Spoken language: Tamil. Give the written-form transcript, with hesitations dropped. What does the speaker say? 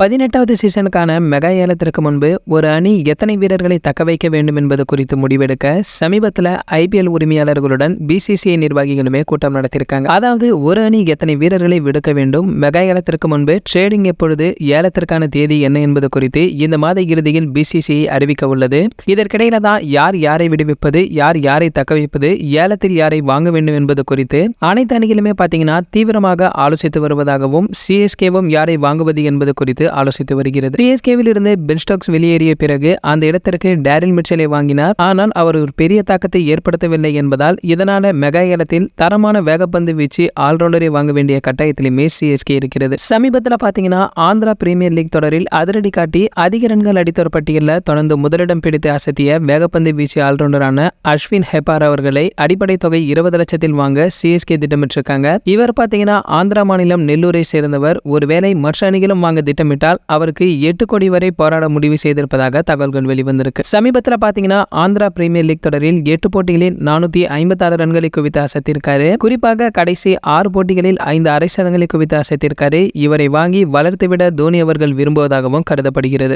18வது சீசனுக்கான மெகா ஏலத்திற்கு முன்பு ஒரு அணி எத்தனை வீரர்களை தக்க வைக்க வேண்டும் என்பது குறித்து முடிவெடுக்க சமீபத்தில் ஐபிஎல் உரிமையாளர்களுடன் பிசிசிஐ நிர்வாகிகளுமே கூட்டம் நடத்தியிருக்காங்க. அதாவது ஒரு அணி எத்தனை வீரர்களை விடுக்க வேண்டும், மெகா ஏலத்திற்கு முன்பு ட்ரேடிங் எப்பொழுது, ஏலத்திற்கான தேதி என்ன என்பது குறித்து இந்த மாத இறுதியில் பிசிசிஐ அறிவிக்க உள்ளது. இதற்கிடையில தான் யார் யாரை விடுவிப்பது, யார் யாரை தக்க வைப்பது, ஏலத்தில் யாரை வாங்க வேண்டும் என்பது குறித்து அனைத்து அணிகளுமே பார்த்தீங்கன்னா தீவிரமாக ஆலோசித்து வருவதாகவும் சிஎஸ்கேவும் யாரை வாங்குவது என்பது குறித்து ஆலோசித்து வருகிறது. சிஎஸ்கேவில் இருந்து பென் ஸ்டோக்ஸ் வெளியேறிய பிறகு அந்த இடத்திற்கு டேரில் மிச்சலை வாங்கினார். ஆனால் அவர் ஒரு பெரிய தாக்கத்தை ஏற்படுத்தவில்லை என்பதால் இதனால மெகா ஏலத்தில் தரமான வேகப்பந்து வீச்சு ஆல்ரவுண்டரை வாங்க வேண்டிய கட்டாயத்திலுமே சிஎஸ்கே இருக்கிறது. சமீபத்தில் பார்த்தீங்கன்னா ஆந்திரா பிரீமியர் லீக் தொடரில் அதிரடி காட்டி அதிக ரன்கள் அடித்தோர் பட்டியலில் தொடர்ந்து முதலிடம் பிடித்து அசத்திய வேகப்பந்து வீச்சு ஆல்ரவுண்டரான அஸ்வின் ஹெப்பார் அவர்களை அடிப்படை தொகை 20 லட்சத்தில் வாங்க சிஎஸ்கே திட்டமிட்டிருக்காங்க. இவர் பார்த்தீங்கன்னா ஆந்திரா மாநிலம் நெல்லூரை சேர்ந்தவர். ஒருவேளை மற்ற அணிகளும் வாங்க திட்டமிட்டால் அவருக்கு 8 கோடி வரை போராட முடிவு செய்திருப்பதாக தகவல்கள் வெளிவந்திருக்கு. சமீபத்தில் பார்த்தீங்கன்னா ஆந்திரா பிரீமியர் லீக் தொடரில் 8 போட்டிகளில் 456 ரன்களை குவித்து அசத்திருக்காரு. குறிப்பாக கடைசி 6 போட்டிகளில் 5 அரை சதங்களை குவித்து அசத்திருக்காரு. இவரை வாங்கி வளர்த்துவிட தோனி அவர்கள் விரும்புவதாகவும் கருதப்படுகிறது.